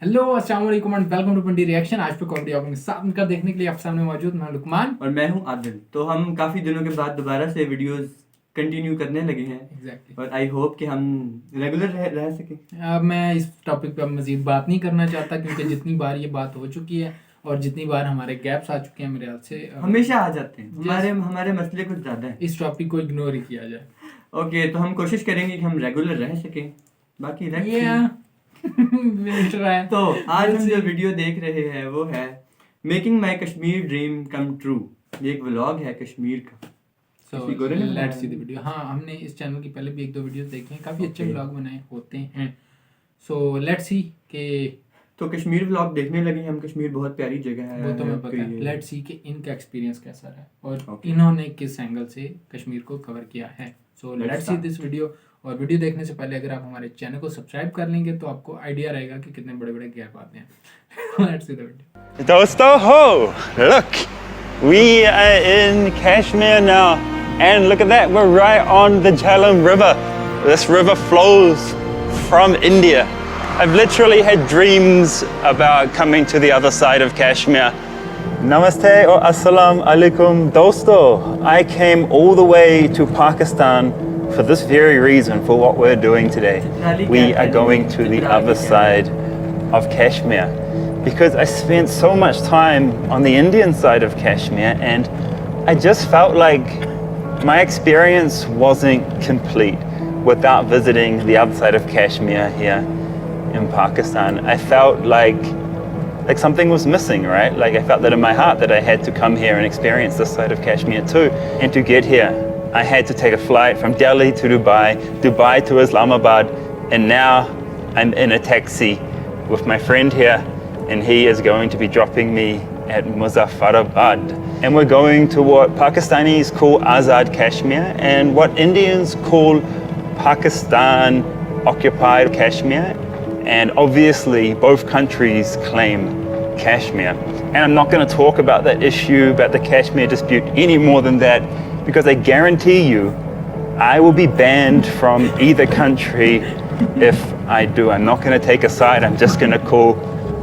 Hello अस्सलाम वालेकुम and welcome to Pindi reaction. आज पे कॉमेडी आपके साथ मिलकर देखने के लिए आप सामने मौजूद मैं लुकमान और मैं हूं आदिल। तो हम काफ़ी दिनों के बाद दोबारा से वीडियोस कंटिन्यू करने लगे हैं। एग्जैक्टली और आई होप कि हम रेगुलर रह सकें। अब मैं इस टॉपिक पे अब मजीद बात नहीं करना चाहता क्योंकि जितनी बार ये बात हो चुकी है और जितनी बार हमारे गैप्स आ चुके हैं मेरे हाथ से हमेशा आ जाते हैं। हमारे मसले कुछ ज़्यादा है। इस टॉपिक को इग्नोर ही किया जाए। ओके, तो हम कोशिश करेंगे कि हम रेगुलर रह सकें। बाकी तो आज हम जो वीडियो देख रहे हैं वो है making my Kashmir dream come true. ये एक व्लॉग है कश्मीर का। So let's see the video. हाँ, हमने इस चैनल की पहले भी एक दो वीडियो देखे हैं, काफ़ी अच्छे व्लॉग बनाए होते हैं। सो लेट्स सी के तो कश्मीर व्लॉग देखने लगे हैं हम। कश्मीर बहुत प्यारी जगह है, वो तो मैं पता है। लेट्स सी कि इनका एक्सपीरियंस कैसा रहा और इन्होंने किस एंगल से कश्मीर को कवर किया है। So let's see this video. और वीडियो देखने से पहले अगर आप हमारे चैनल को सब्सक्राइब कर लेंगे तो आपको आइडिया रहेगा कि कितने बड़े बड़े गैप आते हैं। Let's see the video. Dosto ho! Look, we are in Kashmir now, and look at that, we're right on the Jhelum River. This river flows from India. I've literally had dreams about coming to the other side of Kashmir. Namaste or Assalamu alaikum dosto. I came all the way to Pakistan for this very reason, for what we're doing today. We are going to the other side of Kashmir because I spent so much time on the Indian side of Kashmir and I just felt like my experience wasn't complete without visiting the other side of Kashmir here in Pakistan. I felt like something was missing, right? Like I felt that in my heart that I had to come here and experience this side of Kashmir too. And to get here, I had to take a flight from Delhi to Dubai, Dubai to Islamabad, and now I'm in a taxi with my friend here, and he is going to be dropping me at Muzaffarabad. And we're going to what Pakistanis call Azad Kashmir, and what Indians call Pakistan occupied Kashmir. And obviously both countries claim Kashmir. And I'm not going to talk about that issue, about the Kashmir dispute any more than that, because I guarantee you I will be banned from either country if I do. I'm not going to take a side. I'm just going to call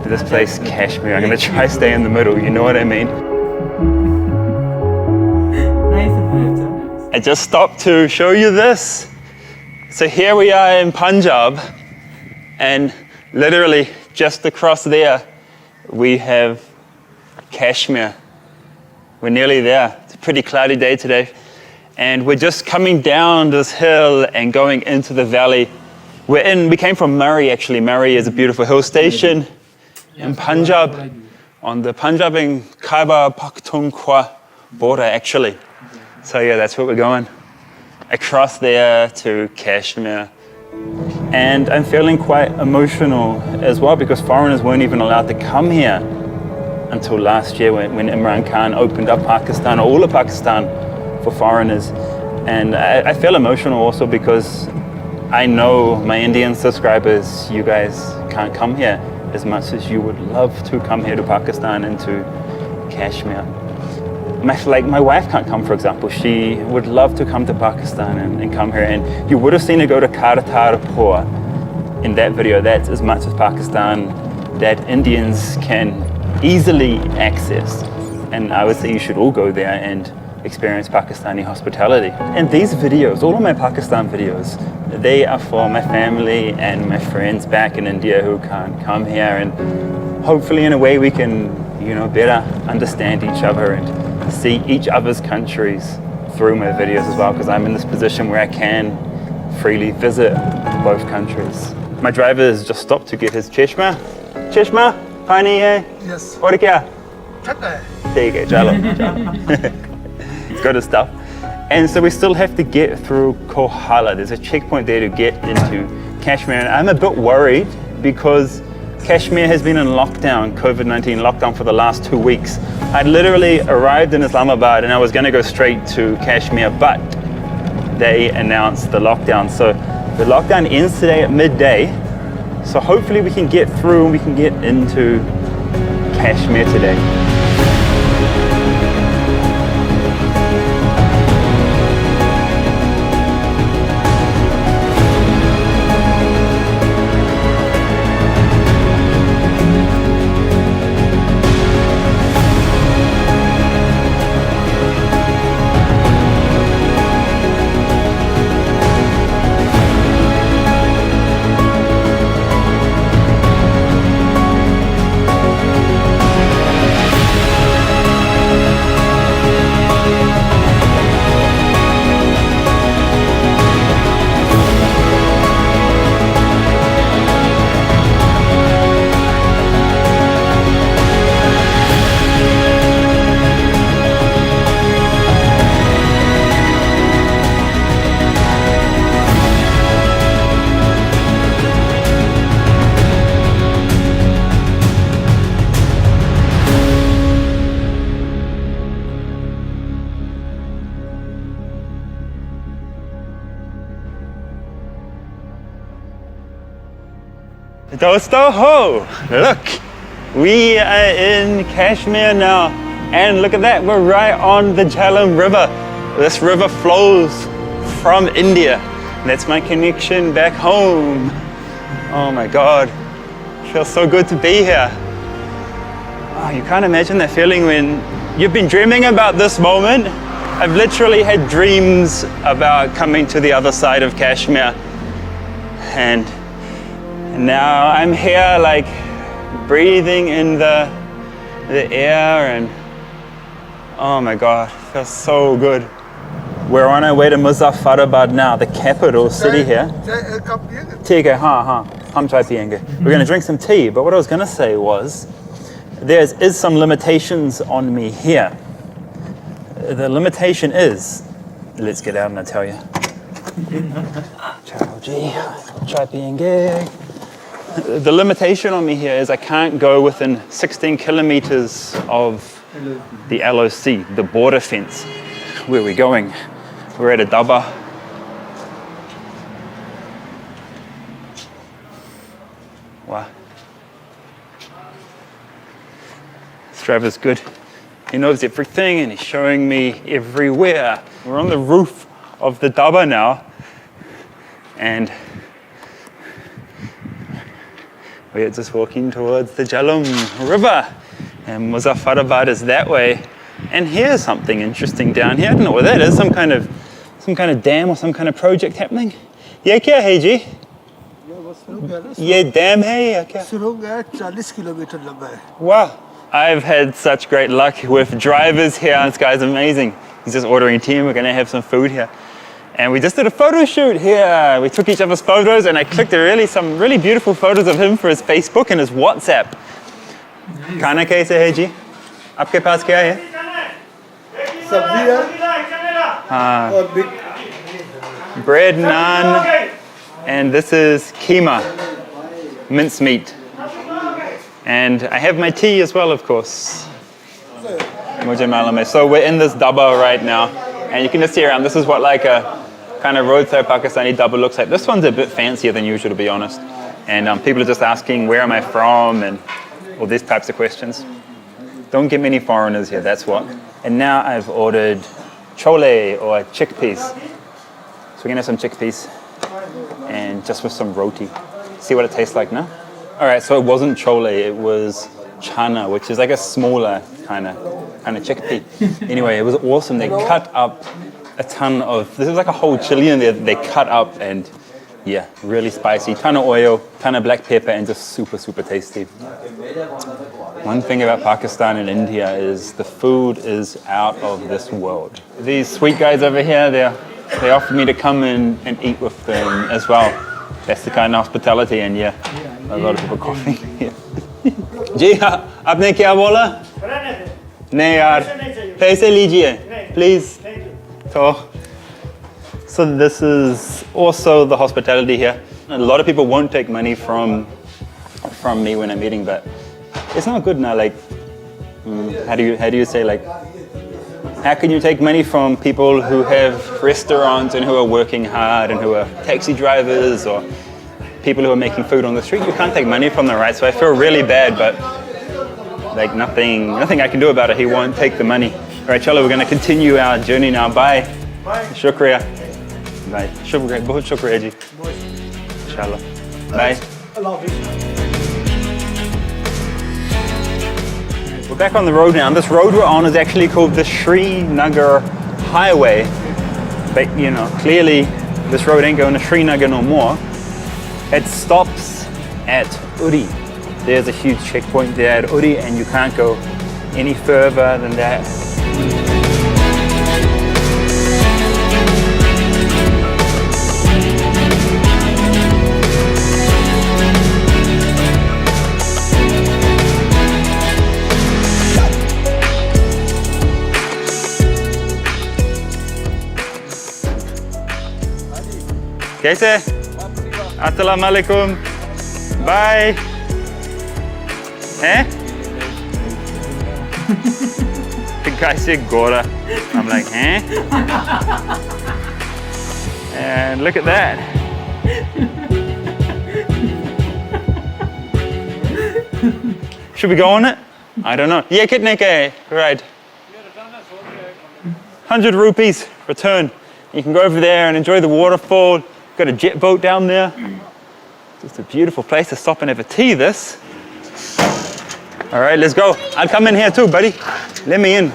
this place Kashmir. I'm going to try stay in the middle, you know what I mean? I just stopped to show you this. So here we are in Punjab, and literally just across there we have Kashmir. We're nearly there. It's a pretty cloudy day today, and we're just coming down this hill and going into the valley. We came from Murray actually. Murray is a beautiful hill station in Punjab, on the Punjab and Khyber Pakhtunkhwa border actually. So yeah, that's where we're going, across there to Kashmir. And I'm feeling quite emotional as well because foreigners weren't even allowed to come here until last year when Imran Khan opened up Pakistan, all of Pakistan, for foreigners. And I feel emotional also because I know my Indian subscribers, you guys can't come here as much as you would love to come here to Pakistan and to Kashmir. My wife can't come, for example. She would love to come to Pakistan and come here. And you would have seen her go to Kartarpur in that video. That's as much as Pakistan that Indians can easily access. And I would say you should all go there and experience Pakistani hospitality. And these videos, all of my Pakistan videos, they are for my family and my friends back in India who can't come here. And hopefully in a way we can, better understand each other and see each other's countries through my videos as well, because I'm in this position where I can freely visit both countries. My driver has just stopped to get his cheshma. Cheshma? Pani hai? Yes. Aur kya? Chhatta hai. There you go, chalo. It's got his stuff. And so we still have to get through Kohala. There's a checkpoint there to get into Kashmir. And I'm a bit worried because Kashmir has been in lockdown, COVID-19 lockdown for the last 2 weeks. I literally arrived in Islamabad and I was going to go straight to Kashmir, but they announced the lockdown. So the lockdown ends today at midday. So hopefully we can get through and we can get into Kashmir today. Dosto ho! Look, we are in Kashmir now, and look at that, we're right on the Jhelum River. This river flows from India. That's my connection back home. Oh my God, feels so good to be here. Oh, you can't imagine that feeling when you've been dreaming about this moment. I've literally had dreams about coming to the other side of Kashmir, and now I'm here, like breathing in the air, and oh my God, feels so good. We're on our way to Muzaffarabad now, the capital city here. We're gonna drink some tea, but what I was gonna say was, there is some limitations on me here. The limitation is, let's get out and I'll tell you. Ciao, G. Chai pienge. The limitation on me here is I can't go within 16 kilometers of the LOC, the border fence. Where are we going? We're at a dabba. Wow. This driver's good. He knows everything and he's showing me everywhere. We're on the roof of the dabba now, and we're just walking towards the Jhelum River, and Muzaffarabad is that way. And here's something interesting down here. I don't know what that is. Some kind of dam or some kind of project happening. Ye kya hai ji? Ye dam hai ya kya? 40 kilometer lamba hai. Wow. I've had such great luck with drivers here. This guy's amazing. He's just ordering tea and we're gonna have some food here. And we just did a photo shoot here. We took each other's photos and I clicked some really beautiful photos of him for his Facebook and his WhatsApp. Khana kaise hai ji? Aapke paas kya hai? सब्जियां और Bread, naan, and this is keema, mincemeat. And I have my tea as well, of course. Mujhe malum hai. So we're in this dabba right now, and you can just see around. This is what like a kind of roadside Pakistani dabba looks like. This one's a bit fancier than usual, to be honest. And people are just asking, where am I from, and all these types of questions. Don't get many foreigners here, that's what. And now I've ordered chole or chickpeas. So we're gonna have some chickpeas and just with some roti. See what it tastes like now? All right, so it wasn't chole, it was chana, which is like a smaller kind of chickpea. Anyway, it was awesome. They cut up a ton of, this is like a whole chili in there that they cut up, and yeah, really spicy. Ton of oil, ton of black pepper, and just super, super tasty. One thing about Pakistan and India is the food is out of this world. These sweet guys over here, they offered me to come and eat with them as well. That's the kind of hospitality, and yeah, a lot of people coughing here. Ji, aapne kya bola? Nahi yaar, paise lijiye, please. So this is also the hospitality here. A lot of people won't take money from me when I'm eating, but it's not good now. Like, how do you say, like, how can you take money from people who have restaurants and who are working hard and who are taxi drivers or people who are making food on the street? You can't take money from them, right? So I feel really bad, but like nothing I can do about it. He won't take the money. All right, chalo, we're going to continue our journey now. Bye. Shukriya. Bye. Shukriya. Bahut shukriya ji. Inshallah. Bye. We're back on the road now. This road we're on is actually called the Srinagar Highway. But, you know, clearly this road ain't going to Srinagar no more. It stops at Uri. There's a huge checkpoint there at Uri, and you can't go any further than that. कैसे? अस्सलाम वालेकुम. Bye. Eh? The guy said Gora. I'm like, eh? And look at that. Should we go on it? I don't know. Yeah, kitne ka hai? Right. 100 rupees return. You can go over there and enjoy the waterfall. Got a jet boat down there. Just a beautiful place to stop and have a tea, this. All right, let's go. I'll come in here too, buddy. Let me in.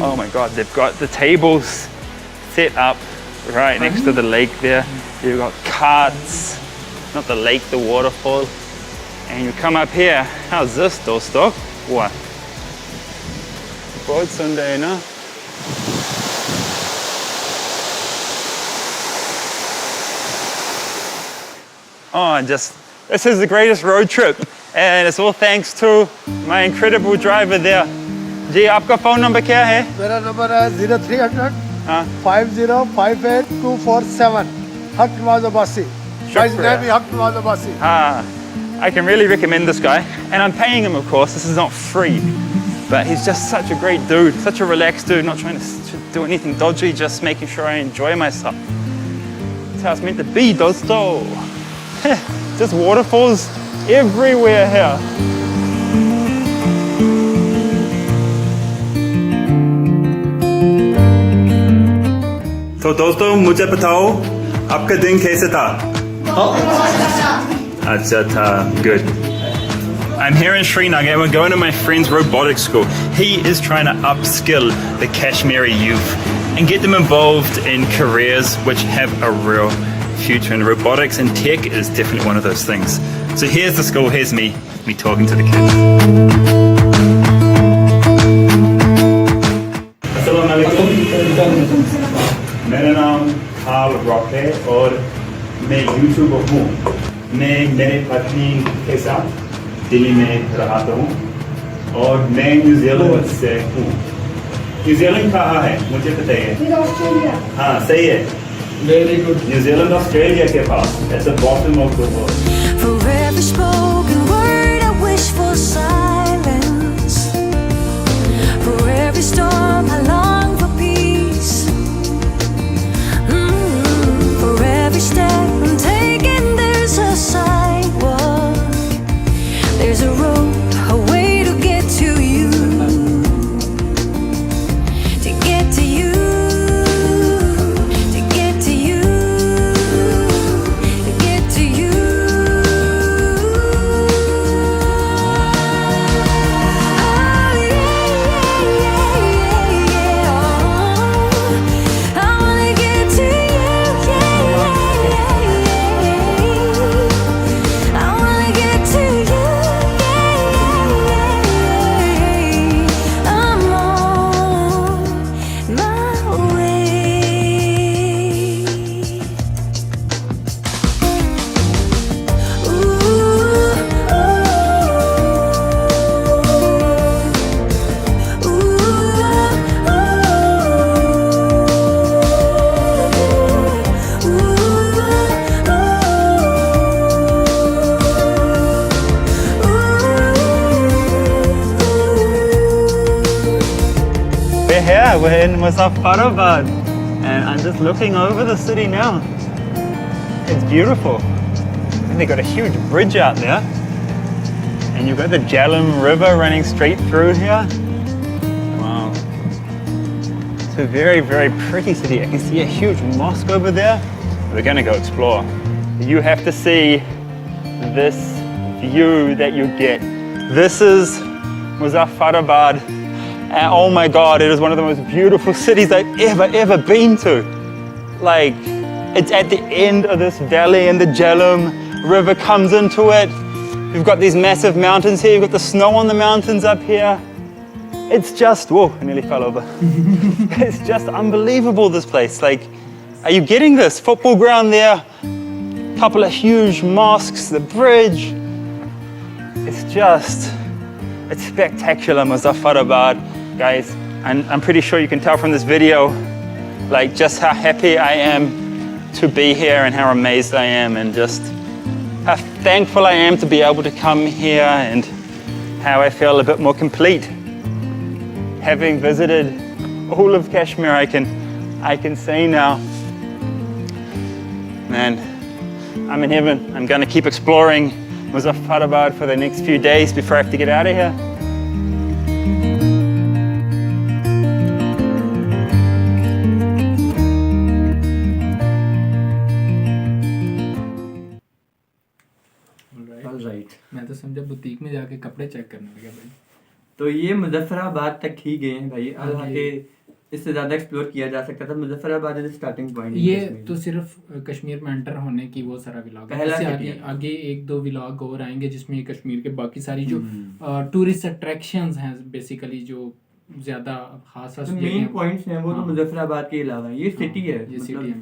Oh my God, they've got the tables set up right next to the lake there. You've got carts, not the lake, the waterfall. And you come up here, how's this, dosto? What? Boat Sunday, no? Oh, this is the greatest road trip. And it's all thanks to my incredible driver there. जी आपका phone number क्या है? मेरा number है 0300 5058 हक Nawaz Abbasi. His name is Haq Nawaz Abbasi. I can really recommend this guy, and I'm paying him, of course. This is not free, but he's just such a great dude, such a relaxed dude, not trying to do anything dodgy, just making sure I enjoy myself. That's how it's meant to be, dosto. Just waterfalls everywhere here. तो दोस्तों मुझे बताओ आपका दिन कैसे था? अच्छा था, good. I'm here in Srinagar. We're going to my friend's robotics school. He is trying to upskill the Kashmiri youth and get them involved in careers which have a real future. And robotics and tech is definitely one of those things. So here's the school. Here's me talking to the kids. अस्सलाम वालेकुम। मेरा नाम हाल rock है और मैं YouTuber हूँ। मैं मेरे पत्नी के साथ दिल्ली में रहता हूँ और मैं न्यूजीलैंड से हूँ। न्यूजीलैंड कहाँ है मुझे बताइए। हाँ सही है। Very good. न्यूजीलैंड ऑस्ट्रेलिया के पास। At the bottom of the world. For every spoken word I wish for silence. For every storm I long for peace. For every step I'm taking there's a sidewalk. There's a road, a way to get to you. To get to you. To get to you. To get to you. We're in Muzaffarabad and I'm just looking over the city now. It's beautiful. And they got a huge bridge out there. And you've got the Jhelum River running straight through here. Wow. It's a very, very pretty city. I can see a huge mosque over there. We're gonna go explore. You have to see this view that you get. This is Muzaffarabad. And oh my God, it is one of the most beautiful cities I've ever been to. Like, it's at the end of this valley and the Jhelum River comes into it. You've got these massive mountains here. You've got the snow on the mountains up here. It's just, whoa, I nearly fell over. It's just unbelievable, this place. Like, are you getting this? Football ground there, couple of huge mosques, the bridge. it's spectacular, Muzaffarabad, guys. And I'm pretty sure you can tell from this video, like just how happy I am to be here and how amazed I am and just how thankful I am to be able to come here and how I feel a bit more complete. Having visited all of Kashmir, I can say now, man, I'm in heaven. I'm going to keep exploring Muzaffarabad for the next few days before I have to get out of here. Right. मैं तो समझा boutique में जाके कपड़े check करने लगा भाई। तो ये मुजफ्फराबाद तक ही गए हैं भाई, हालांकि इससे ज्यादा एक्सप्लोर किया जा सकता था। Muzaffarabad is starting point. ये तो सिर्फ कश्मीर में एंटर होने की वो सारा व्लॉग है। पहला इससे city है। आगे एक दो व्लॉग और आएंगे जिसमें कश्मीर के बाकी सारी जो टूरिस्ट अट्रैक्शंस हैं बेसिकली जो ज्यादा खास जो मेन पॉइंट्स हैं वो तो मुजफ्फराबाद के अलावा ये सिटी है, ये मतलब सिटी है।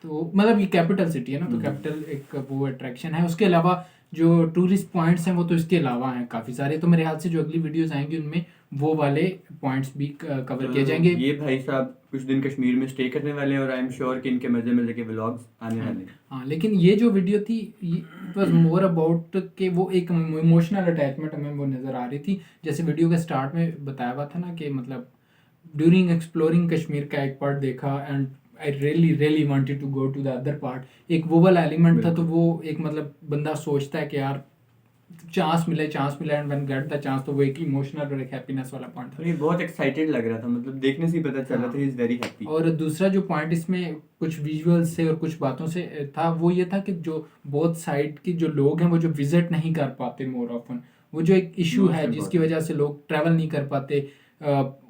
तो मतलब ये कैपिटल सिटी है ना, तो कैपिटल एक वो अट्रैक्शन है। उसके अलावा जो टूरिस्ट पॉइंट्स हैं वो तो इसके अलावा हैं काफ़ी सारे। तो मेरे ख्याल से जो अगली वीडियोस आएंगी उनमें वो वाले पॉइंट्स भी कवर किए जाएंगे। ये भाई साहब कुछ दिन कश्मीर में स्टे करने वाले हैं और आई एम श्योर कि इनके मजे मजे के व्लॉग्स आने वाले हैं। हाँ, लेकिन ये जो वीडियो थी इट वाज मोर अबाउट कि वो एक इमोशनल अटैचमेंट हमें वो नज़र आ रही थी। जैसे वीडियो के स्टार्ट में बताया हुआ था ना कि मतलब ड्यूरिंग एक्सप्लोरिंग कश्मीर का एक पार्ट देखा and I really wanted to go to the other part. एक वो वाला एलिमेंट था, तो वो एक मतलब बंदा सोचता है कि यार चांस मिले and when get the chance, तो वो एक इमोशनल और एक हैप्पीनेस वाला पॉइंट था। ये बहुत एक्साइटेड लग रहा था, मतलब देखने से ही पता चल रहा था ही इज वेरी हैप्पी। और दूसरा जो पॉइंट इसमें कुछ विजुअल्स से और कुछ बातों से था वो ये था कि जो बोथ साइड के जो लोग हैं वो जो विजिट नहीं कर पाते मोर ऑफन, वो जो एक इशू है जिसकी वजह से लोग ट्रैवल नहीं कर पाते।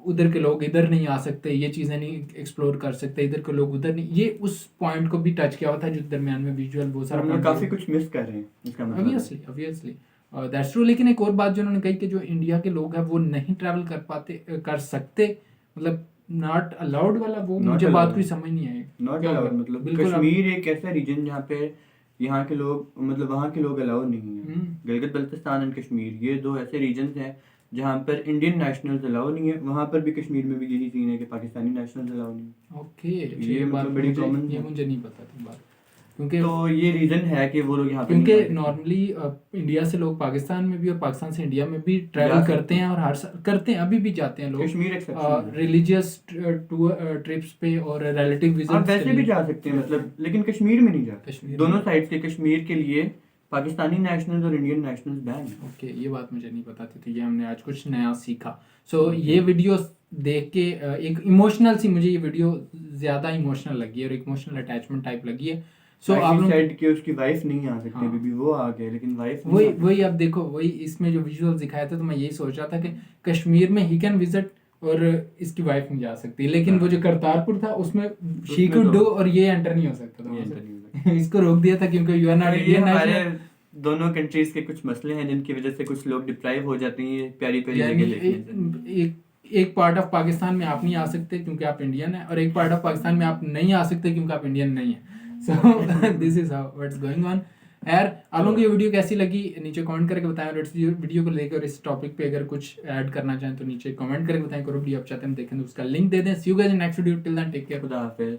उधर के लोग इधर नहीं आ सकते, ये चीज़ें नहीं एक्सप्लोर कर सकते, इधर के लोग उधर नहीं, ये उस पॉइंट को भी टच किया हुआ था जो दरमियान में विजुअल वो सारा हम काफी कुछ मिस कर रहे हैं इसका मतलब। Obviously that's true. लेकिन एक और बात जो उन्होंने कही कि जो इंडिया के लोग हैं वो नहीं ट्रैवल कर सकते, मतलब नॉट अलाउड वाला, वो मुझे बात कोई समझ नहीं आई। नॉट अलाउड मतलब कश्मीर एक ऐसा रीजन जहाँ पे यहाँ के लोग मतलब वहाँ के लोग अलाउड नहीं है। गिलगित बल्तिस्तान एंड कश्मीर ये दो ऐसे रीजन्स हैं जहाँ पर इंडियन नेशनल्स अलाउ नहीं है। वहाँ पर भी कश्मीर में भी यही सीन है कि पाकिस्तानी नेशनल्स अलाउ नहीं है। ओके, ये बात बड़ी कॉमन ये मुझे नहीं पता थी बात, क्योंकि तो ये रीजन है कि वो लोग यहाँ पे क्योंकि नॉर्मली इंडिया से लोग पाकिस्तान में भी और पाकिस्तान से इंडिया में भी ट्रैवल करते हैं और हर साल करते हैं, अभी भी जाते हैं लोग कश्मीर रिलीजियस ट्रिप्स पे और रिलेटिव विजिट्स। वैसे भी जा सकते हैं मतलब, लेकिन कश्मीर में नहीं जाते। दोनों साइड से कश्मीर के लिए पाकिस्तानी नेशनल्स और इंडियन नेशनल्स बैन है। ओके, ये बात मुझे नहीं पता थी, तो ये हमने आज कुछ नया सीखा। सो ये वीडियो देख के एक इमोशनल सी मुझे ये वीडियो ज़्यादा इमोशनल लगी है और इमोशनल अटैचमेंट टाइप लगी है। सो आप लोग साइड के उसकी वाइफ नहीं आ सकती, अभी भी वो आ गए लेकिन वाइफ वही अब देखो, वही इसमें जो विजुअल्स दिखाया था तो मैं यही सोच रहा था कि कश्मीर में ही कैन विजिट और इसकी वाइफ नहीं जा सकती, लेकिन वो जो करतारपुर था उसमें शी कुड डू और ये एंटर नहीं हो सकता था। इसको रोक दिया था क्योंकि you are not Indian national. दोनों कंट्रीज के कुछ मसले हैं जिनकी वजह से कुछ लोग डिप्राइव हो जाते हैं प्यारी जगह देखने। एक पार्ट ऑफ पाकिस्तान में आप नहीं आ सकते क्योंकि आप इंडियन है, और एक पार्ट ऑफ पाकिस्तान में आप नहीं आ सकते क्योंकि आप इंडियन नहीं है। So this is how what's going on. यार आप लोगों को ये वीडियो कैसी लगी नीचे कमेंट करके बताएं, और इस वीडियो को लेकर इस टॉपिक पे अगर कुछ ऐड करना चाहें तो नीचे कमेंट करके बताएं। करो वीडियो आप चाहते हैं देखें तो उसका लिंक दे दें। See you guys in next video, till then take care, खुदा हाफिज़।